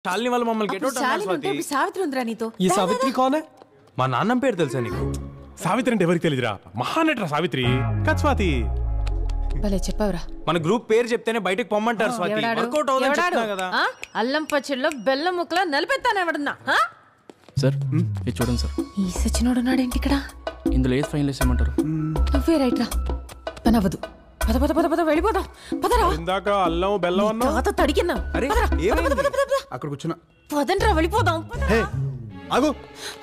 శాలిని వాళ్ళు మమ్మల్ని get out అన్నారు స్వాతి. సావిత్రి ఉందిరా నీతో. ఈ సావిత్రి కోనే? మా నాన్నం పేరు తెలుసా నీకు? సావిత్రి అంటే ఎవరికి తెలియదురా, మహానటరా సావిత్రి. కాదు స్వాతి. భలే చెప్పావురా. మన గ్రూప్ పేరు చెప్తేనే బయటకు పొమ్మంటారు స్వాతి. వర్కౌట్ అవుతుందని చెప్తున్నా కదా. అల్లం పచ్చడిలో బెల్లం ముక్కలా నలిపెత్తాను ఎవడన్నా. సార్ ఇది చూడండి సార్. ఈ సచ్చినోడున్నాడేంటి ఇక్కడ? ఇందులో ఏది ఫైనల్ వేసేయమంటారు? నువ్వే రైట్ రా. పని అవ్వదు. పద పద పద పద వెళ్ళిపోదాం. పదరా. ఇందాక అల్లం బెల్లం అన్నా. తాత తడికిన్నా. అరే ఏమైంది? అక్కడ కూర్చున్నా. పదండ్రా వెళ్ళిపోదాం. హే ఆగు.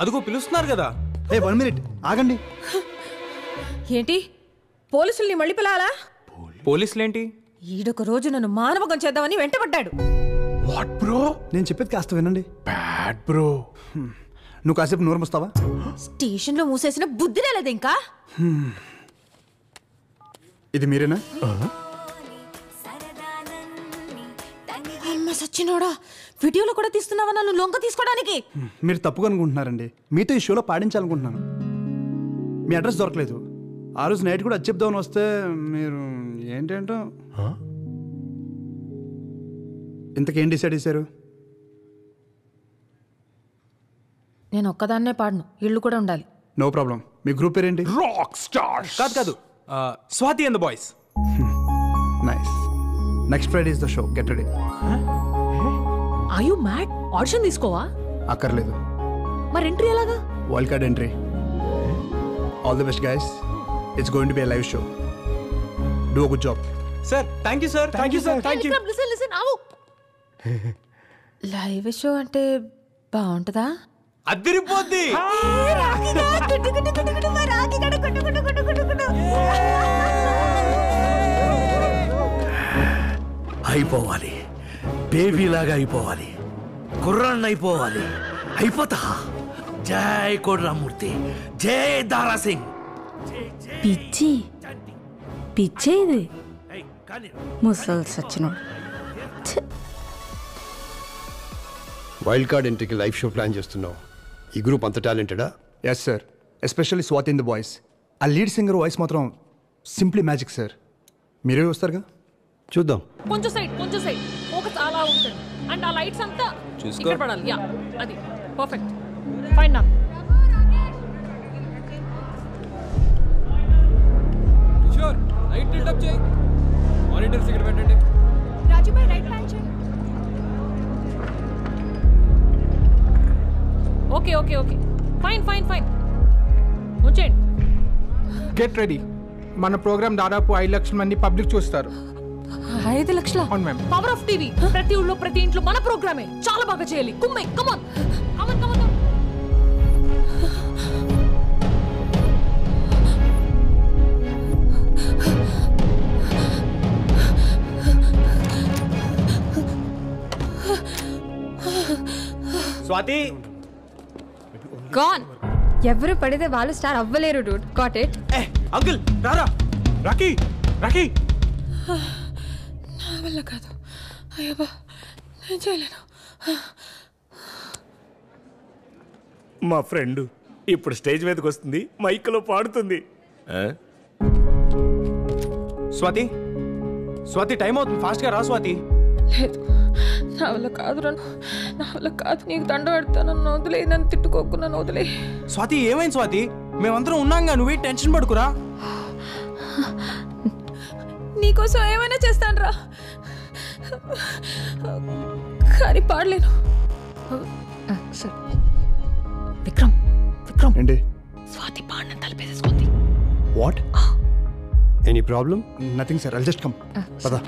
అదిగో పిలుస్తున్నారు కదా. హే 1 minute ఆగండి. ఏంటి పోలీసుల్ని మళ్ళీ పిలాలా? పోలీసులేంటి? ఈడొక రోజు నన్ను మానవకం చేద్దామని వెంటబడ్డాడు. What bro? నేను చెప్పేది కాస్త వినండి. Bad bro. నువ్వు కాసేపు నోరు మూస్తావా? స్టేషన్ లో మూసేసిన బుద్ధినే లేదు ఇంకా. ఇది మీరేనా? అమ్మ సచ్చినోడా, వీడియోలో కూడా తీస్తున్నావా నన్ను లొంగ తీసుకోవడానికి? మీరు తప్పుగా అనుకుంటున్నారండి. మీతో ఈ షోలో పాడించాలనుకుంటున్నాను. మీ అడ్రస్ దొరకలేదు. ఆ రోజు నైట్ కూడా అది చెప్దామని వస్తే మీరు ఏంటేంటో. ఇంతకేం డిసైడ్ చేశారు? నేను ఒక్కదాన్నే పాడను, ఇళ్ళు కూడా ఉండాలి. No problem. మీ గ్రూప్ పేరేంటి? Rock stars. కాదు కాదు, Swathi and the boys. Nice. Next Friday is the show. Get ready. Are you mad? Audition తీసుకోవా? అక్కర్లేదు. మరి ఎంట్రీ ఎలాగా? Wild card entry. All the best guys. It's going to be a live show. Do a good job. Sir thank you sir. Thank you sir. Thank you. Listen ఆవు. Live show అంటే బాగుంటుందా? అదిరిపోద్ది. అయిపోవాలి, బేబీలాగా అయిపోవాలి, కుర్రాన్ని అయిపోవాలి. అయిపోతా. జై కోడ్రామూర్తి, జై దారా సింగ్. పిచ్చి పిచ్చే ఇది. ముసల్ సచ్చినోడు. వైల్డ్ కార్డ్ ఎంట్రీకి లైవ్ షో ప్లాన్ చేస్తున్నావు. ఈ గ్రూప్ అంత టాలెంటెడా? Yes sir. Especially Swathi in the voice. ఆ లీడ్ సింగర్ వాయిస్ మాత్రం సింప్లీ మ్యాజిక్ సార్. మీరే వస్తారుగా? చూద్దాం. కొంచెం సైడ్ ఫోకస్ అలా ఉంటుంది. అండ్ ఆ లైట్స్ అంతా ఇక్కడ పడాలి. యా అది పర్ఫెక్ట్. ఫైన్ నా. కిషోర్ లైట్ టిల్ట్ అప్ చేయి. మానిటర్స్ ఇక్కడ పెట్టండి. రాజు భాయ్ రైట్ ప్లాన్ చేయి. ఓకే ఓకే ఓకే ఫైన్ వచ్చేయండి. Get ready. మన ప్రోగ్రామ్ దాదాపు 5 లక్షల మంది పబ్లిక్ చూస్తారు. 5 లక్షల? అవును మ్యామ్. Power of TV. ప్రతి ఊళ్ళో ప్రతి ఇంట్లో మన ప్రోగ్రామే. చాలా బాగా చేయాలి. కుమ్మే come on come on come on. Swathi gone. ఎవరు పడితే వాళ్ళు స్టార్ అవ్వలేరు డూడ్. Got it. అంకుల్ రారా. Rocky Rocky. నా వల్ల కాదు. అయ్యబ్బా నేను చేయలేను. మా ఫ్రెండ్ ఇప్పుడు స్టేజ్ మీదకి వస్తుంది, మైక్లో పాడుతుంది. స్వాతి స్వాతి టైం అవుతుంది, ఫాస్ట్ గా రా స్వాతి. లేదు నా వల్ల కాదు. నా వల్ల కాదు. నీకు దండ పెడతాను. నన్ను వదిలే. నన్ను తిట్టుకోకు. నన్ను వదిలే. స్వాతి ఏమైంది స్వాతి? మేమందరం ఉన్నాంగా, నువ్వే టెన్షన్ పడుకురా. నీకోసం ఏమైనా చేస్తాను రా, కానీ పాడలేను. విక్రమ్ ఏంటి? స్వాతి పాడిన తలపేసేసుకుంది. What? Any problem? Nothing sir. I'll just come. పదా.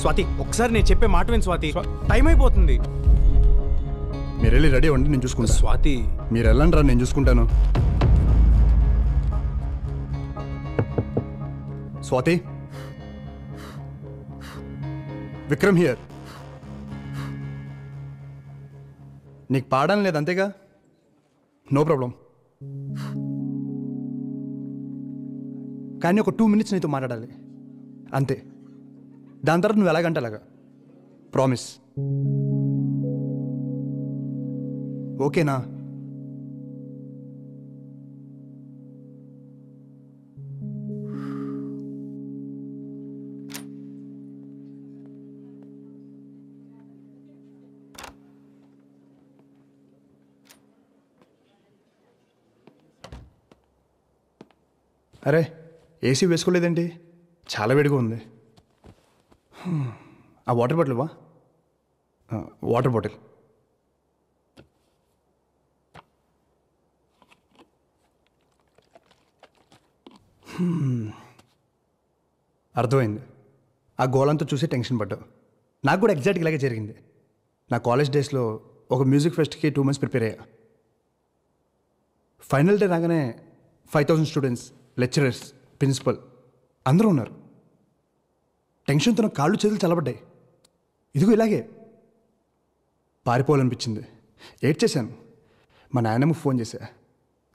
స్వాతి ఒకసారి నేను చెప్పే మాట విని స్వాతి. టైం అయిపోతుంది. మీరు వెళ్ళి రెడీ అవ్వండి, నేను చూసుకుంటా. స్వాతి మీరు వెళ్ళండి రా, నేను చూసుకుంటాను. స్వాతి. విక్రమ్ హియర్. నీకు పాడడం లేదు అంతేగా? No problem. కానీ ఒక 2 minutes నీతో మాట్లాడాలి అంతే. దాని తర్వాత నువ్వు ఎలాగంటే అలాగా. ప్రామిస్. ఓకేనా? అరే ఏసీ వేసుకోలేదండి, చాలా వేడిగా ఉంది. ఆ వాటర్ బాటిల్ వా. Water bottle. అర్థమైంది. ఆ గోలంతా చూసి టెన్షన్ పడ్డావు. నాకు కూడా ఎగ్జాక్ట్గా ఇలాగే జరిగింది. నా కాలేజ్ డేస్లో ఒక మ్యూజిక్ ఫెస్ట్కి 2 months ప్రిపేర్ అయ్యా. ఫైనల్ డే రాగానే 5,000 స్టూడెంట్స్, లెక్చరర్స్, ప్రిన్సిపల్ అందరూ ఉన్నారు. టెన్షన్తో నా కాళ్ళు చేతులు చల్లబడ్డాయి. ఇదిగో ఇలాగే పారిపోవాలనిపించింది. ఏడ్ చేశాను. మా నాయనమ్మకు ఫోన్ చేశా.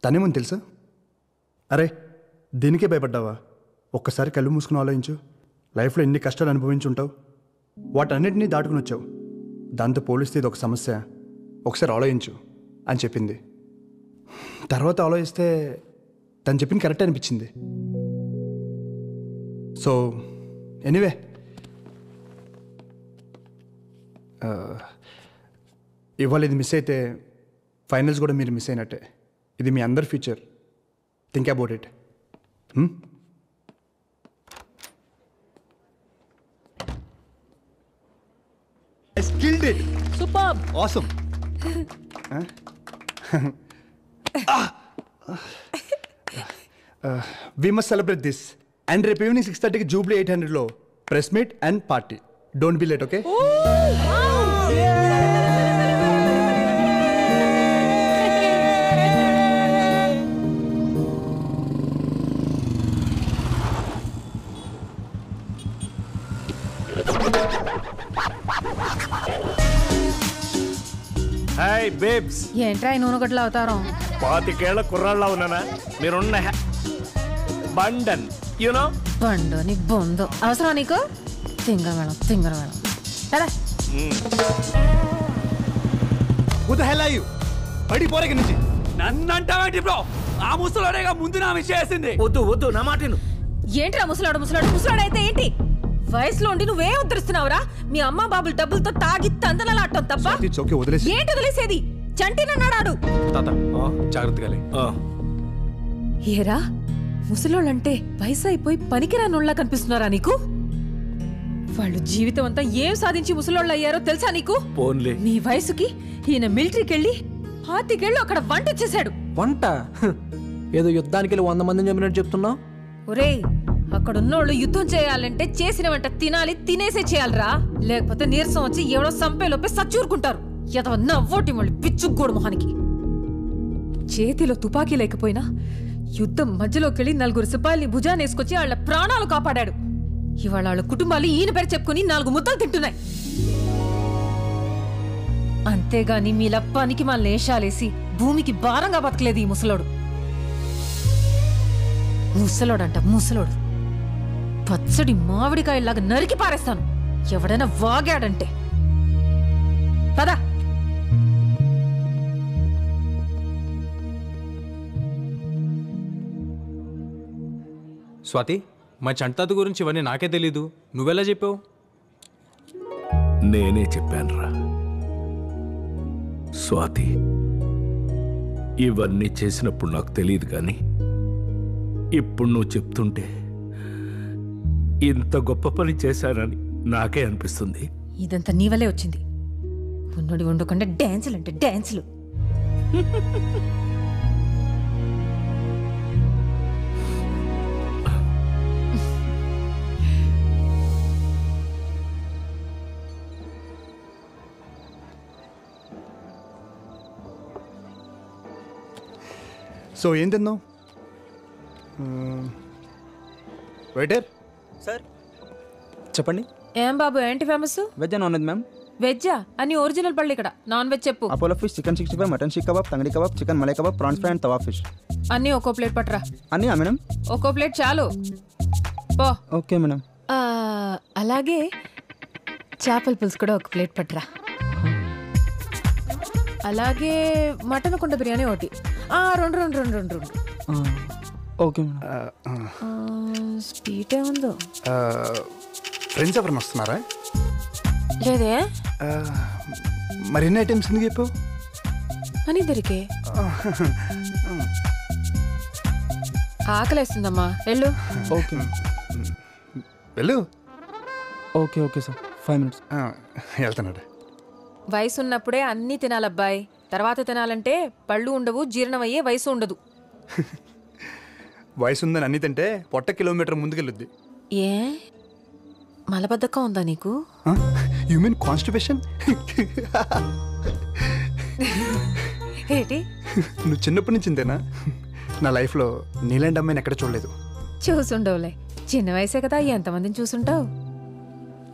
తనేమని తెలుసా? అరే దీనికే భయపడ్డావా? ఒక్కసారి కళ్ళు మూసుకుని ఆలోచించు. లైఫ్లో ఎన్ని కష్టాలు అనుభవించి ఉంటావు. వాటన్నిటినీ దాటుకుని వచ్చావు. దాంతో పోలిస్తే ఇది ఒక సమస్య, ఒకసారి ఆలోచించు అని చెప్పింది. తర్వాత ఆలోచిస్తే తను చెప్పింది కరెక్ట్ అనిపించింది. సో ఎనీవే, ఇవాళ ఇది మిస్ అయితే ఫైనల్స్ కూడా మీరు మిస్ అయినట్టే. ఇది మీ అందరి future. Think about it. I killed it. Superb. Awesome. We must celebrate this. And రేపు ఈవినింగ్ 6:30కి జూబ్లీ 800లో press meet and party. Don't be late, okay? Hi babes. ఏంట్రా నూనె గట్ల అవుతారం? 25 కుర్రాళ్ళ ఉన్నానా? మీరున్న బండన్ యూనో. బండు నీకు బొందు అవసరం నీకు? తింగర మేడం కదా. Who the hell are you? బయటికి పోరే ఇక్కడి నుంచి. నన్ను అంటావేంటి బ్రో? ఆ ముసలోడేగా ముందు నా విషయం వేసింది. వద్దు నా మాటను. ఏంట్రా ముసలాడు అయితే ఏంటి? వయసులో ఉండి నువ్వేం ఉద్ధరిస్తున్నావురా? మీ అమ్మ బాబులు డబ్బులతో తాగి తందనలాడటం తప్ప ఏంటి వదిలేసేది? చంటినన్నాడాడు. జాగ్రత్తగా. ఏరా ముసలోళ్ళంటే వయసు అయిపోయి పనికిరానోళ్ళ కనిపిస్తున్నారా నీకు? వాళ్ళు జీవితం అంతా ఏం సాధించి ముసలోళ్ళు అయ్యారో తెలుసా నీకు? మీ వయసుకి ఈయన మిలిటరీకి వెళ్ళి 5 ఏళ్ళు అక్కడ వంట చేశాడు. వంట? ఏదో యుద్ధానికి వెళ్ళి 100 మందిని చెప్పినట్టు చెప్తున్నావు. ఒరేయ్, అక్కడున్నోళ్ళు యుద్ధం చేయాలంటే చేసిన వంట తినాలి, తినేసే చేయాలరా. లేకపోతే నీరసం వచ్చి ఎవడో సంపేలోపే సచ్చూరుకుంటారు. ఎదవ నవ్వోటి మళ్ళీ పిచ్చుగోడు మొహానికి. చేతిలో తుపాకీ లేకపోయినా యుద్ధం మధ్యలోకెళ్ళి 4 సిపాయిల్ని భుజానేసుకొచ్చి వాళ్ళ ప్రాణాలు కాపాడాడు. ఇవాళ వాళ్ళ కుటుంబాలు ఈయన పేరు చెప్పుకుని 4 ముద్దలు తింటున్నాయి. అంతేగాని మీలా పనికి మా లేషాలేసి భూమికి భారంగా బతకలేదు ఈ ముసలోడు. ముసలోడు పచ్చడి మామిడికాయలాగా నరికి పారేస్తాను ఎవడైనా వాగాడంటే. పదా. స్వాతి, మా చంటాత గురించి ఇవన్నీ నాకే తెలీదు. నువ్వెలా చెప్పావు? నేనే చెప్పానురా స్వాతి. ఇవన్నీ చేసినప్పుడు నాకు తెలియదు కానీ ఇప్పుడు నువ్వు చెప్తుంటే ఇంత గొప్ప పని చేశానని నాకే అనిపిస్తుంది. ఇదంతా నీ వల్లే వచ్చింది. ఉన్నోడి ఉండకుండా డాన్సులు అంటే డాన్సులు. సో ఏం తిన్నావు? వెయిటర్ సార్ చెప్పండి. ఏం బాబు ఏంటి famous? Veg non veg ma'am. వెజ్జా? అని ఒరిజినల్ పళ్ళు ఇక్కడ. నాన్ వెజ్ చెప్పు. Apollo fish, chicken 65, mutton seekh kebab, tangdi kebab, chicken malai kebab, prawns fry and tawa fish. అన్నీ ఒక్కో ప్లేట్ పట్టరా. అన్నీ మేడం? ఒక్కో ప్లేట్ చాలు పో. Okay madam. అలాగే చేపల పులుసు కూడా ఒక ప్లేట్ పట్టరా. అలాగే మటన్ కుండ బిర్యానీ ఒకటి. రెండు. Okay madam. స్వీట్ ఏముందో? ఫ్రెండ్స్ ఎవరైనా వస్తున్నారా? లేదే. మరి ఎన్ని ఐటమ్స్ ఎందుకు చెప్పావు? అని దొరికే. ఆకలేస్తుందమ్మా వెళ్ళు. ఓకే వెళ్ళు. Okay sir 5 minutes. వెళ్తున్నాడు. వయసు ఉన్నప్పుడే అన్నీ తినాలబ్బాయి. తర్వాత తినాలంటే పళ్ళు ఉండవు, జీర్ణమయ్యే వయసు ఉండదు. వయసు ఉందని అన్ని తింటే పొట్ట కిలోమీటర్ ముందుకెళ్ళుద్ది. ఏ మలబద్ధకం ఉందా నీకు? You mean constipation? ఏంటి నువ్వు చిన్నప్పటి నుంచి ఇంతేనా? నా లైఫ్లో నీలాంటి అమ్మాయిని ఎక్కడ చూడలేదు. చూసుండవులే, చిన్న వయసే కదా, ఎంతమందిని చూసుంటావు.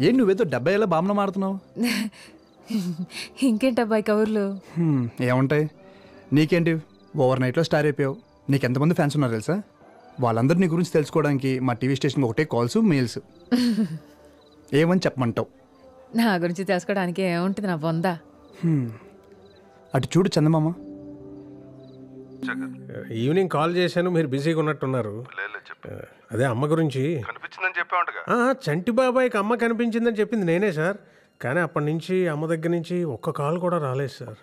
ఏం నువ్వేదో 70 ఏళ్ళ బామ్మ మాడుతున్నావు? ఇంకేంటబ్బాయి కబుర్లు? ఏముంటాయి నీకేంటి, ఓవర్ నైట్లో స్టార్ అయిపోయావు. నీకు ఎంతమంది ఫ్యాన్స్ ఉన్నారు తెలుసా? వాళ్ళందరూ నీ గురించి తెలుసుకోవడానికి మా టీవీ స్టేషన్కి ఒకటే కాల్స్, మెయిల్స్. ఏమని చెప్పమంటావు? నా గురించి తెలుసుకోవడానికి ఏముంటుంది నా బొందా. అటు చూడు చందమామ. ఈవినింగ్ కాల్ చేశాను, మీరు బిజీగా ఉన్నట్టున్నారు. అదే అమ్మ గురించి చంటి బాబాయ్కి అమ్మ కనిపించిందని చెప్పింది నేనే సార్. కానీ అప్పటి నుంచి అమ్మ దగ్గర నుంచి ఒక్క కాల్ కూడా రాలేదు సార్.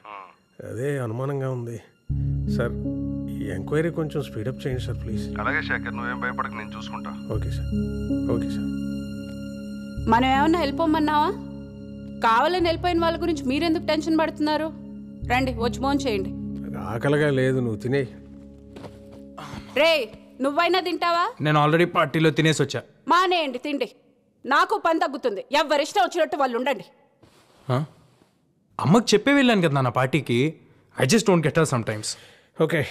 అదే అనుమానంగా ఉంది సార్. ఈ ఎంక్వైరీ కొంచెం స్పీడప్ చేయండి సార్ ప్లీజ్. అలాగే శేఖర్, నువ్వేం భయపడకు, నేను చూసుకుంటా. Okay sir. Okay sir. మనం ఏమన్నా వెళ్ళిపోమన్నావా? కావాలని వెళ్ళిపోయిన వాళ్ళ గురించి మీరెందుకు టెన్షన్ పడుతున్నారు? రండి వచ్చి ఫోన్ చేయండి. ఆకలిగా లేదు, నువ్వు తినే. రే నువ్వైనా తింటావా? నేను ఆల్రెడీ పార్టీలో తినేసి వచ్చా. మానేయండి తిండి, నాకు పని తగ్గుతుంది. ఎవరిష్టం వచ్చినట్టు వాళ్ళు ఉండండి. అమ్మకి చెప్పే వెళ్ళాను కదా నా పార్టీకి. I just don't get her some times. Okay,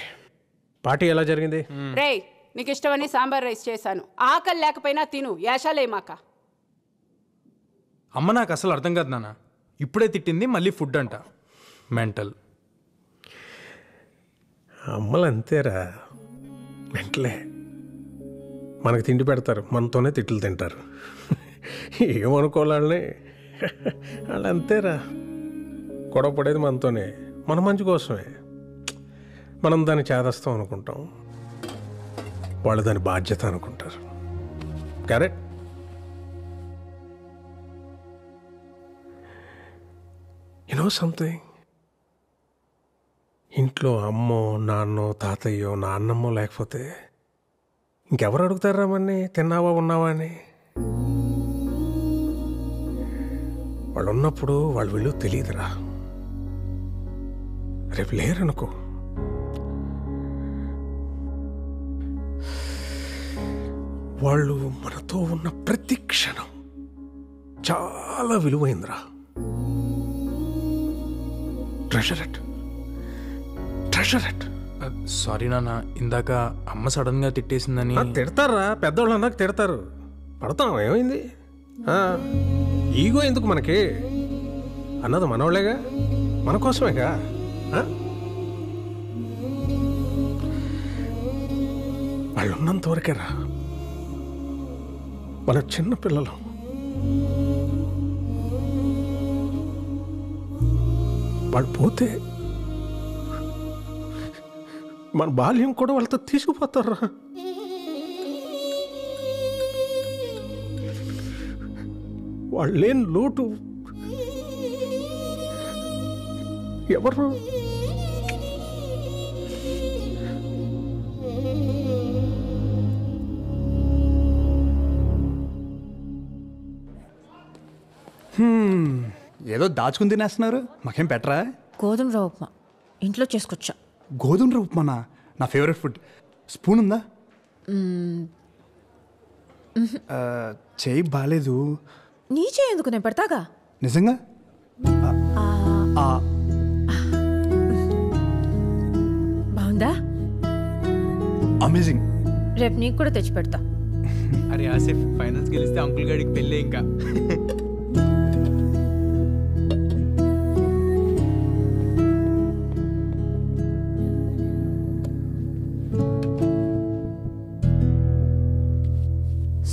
party ఎలా జరిగింది? రే నీకు ఇష్టమని సాంబార్ రైస్ చేశాను. ఆకలి లేకపోయినా తిను, యాషాలేమాక. అమ్మ నాకు అసలు అర్థం కాదు నాన్న. ఇప్పుడే తిట్టింది, మళ్ళీ ఫుడ్ అంట. మెంటల్. అమ్మలు అంతేరా, మెంటలే. మనకు తిండి పెడతారు, మనతోనే తిట్లు తింటారు. ఏమనుకోవాలని వాళ్ళు అంతేరా. గొడవ పడేది మనతోనే, మన మంచి కోసమే. మనం దాన్ని చేదస్తాం అనుకుంటాం, వాళ్ళు దాని బాధ్యత అనుకుంటారు. కరెక్ట్. యు నో సంథింగ్, ఇంట్లో అమ్మో నాన్నో తాతయ్యో నాన్నమ్మో లేకపోతే ఇంకెవరు అడుగుతారా మన్ని తిన్నావా ఉన్నావా అని? వాళ్ళు ఉన్నప్పుడు వాళ్ళు వీళ్ళు తెలియదురా. రేపు లేరనుకో, వాళ్ళు మనతో ఉన్న ప్రతి క్షణం చాలా విలువైందిరా. Treasure it. సారీ నాన్న, ఇందాక అమ్మ సడన్ గా తిట్టేసిందని. తిడతారా, పెద్దవాళ్ళు అన్నాక తిడతారు. పడతాం, ఏమైంది? ఈగో ఎందుకు మనకి? అన్నది మనోళ్ళేగా, మన కోసమేగా. వాళ్ళు ఉన్నంత వరకేరా మన చిన్న పిల్లలు. వాళ్ళు పోతే మన బాల్యం కూడా వాళ్ళతో తీసుకుపోతారా. వాళ్ళు లేని లోటు ఎవరు? ఏదో దాచుకుని తినేస్తున్నారు, మాకేం పెట్టరా? గోధుమ రవ్వ ఉప్మా ఇంట్లో చేసుకొచ్చా. గోధుమ రవ్వ ఉప్మానా? నా ఫేవరెట్ ఫుడ్. స్పూన్ ఉందా? చేయి బాగాలేదు. నీ చేయి ఎందుకు, నేను పెడతాగా. నిజంగా? బాగుందా? అమేజింగ్. రేపు నీకు కూడా తెచ్చి పెడతా. అరే ఆసిఫ్, ఫైనల్స్ గెలిస్తే అంకుల్ గాడికి పెళ్ళే ఇంకా.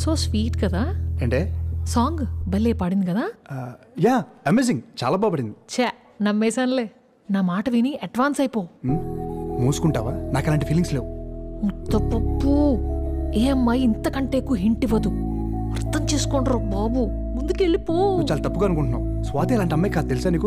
సో స్వీట్ కదా. అంటే సాంగ్ భలే పాడింది కదా. యా, అమేజింగ్, చాలా బాగుపడింది. ఛే నమ్మేశానులే. నా మాట విని అడ్వాన్స్ అయిపో. మూసుకుంటావా? నాకు అలాంటి ఫీలింగ్స్ లేవు. ముత్తపప్పు, ఏ అమ్మాయి ఇంతకంటే ఎక్కువ హింట్ ఇవ్వదు. అర్థం చేసుకోండి బాబు, ముందుకెళ్ళిపో. చాలా తప్పుగా అనుకుంటున్నావు. స్వాతి అలాంటి అమ్మాయి కాదు తెలుసా నీకు?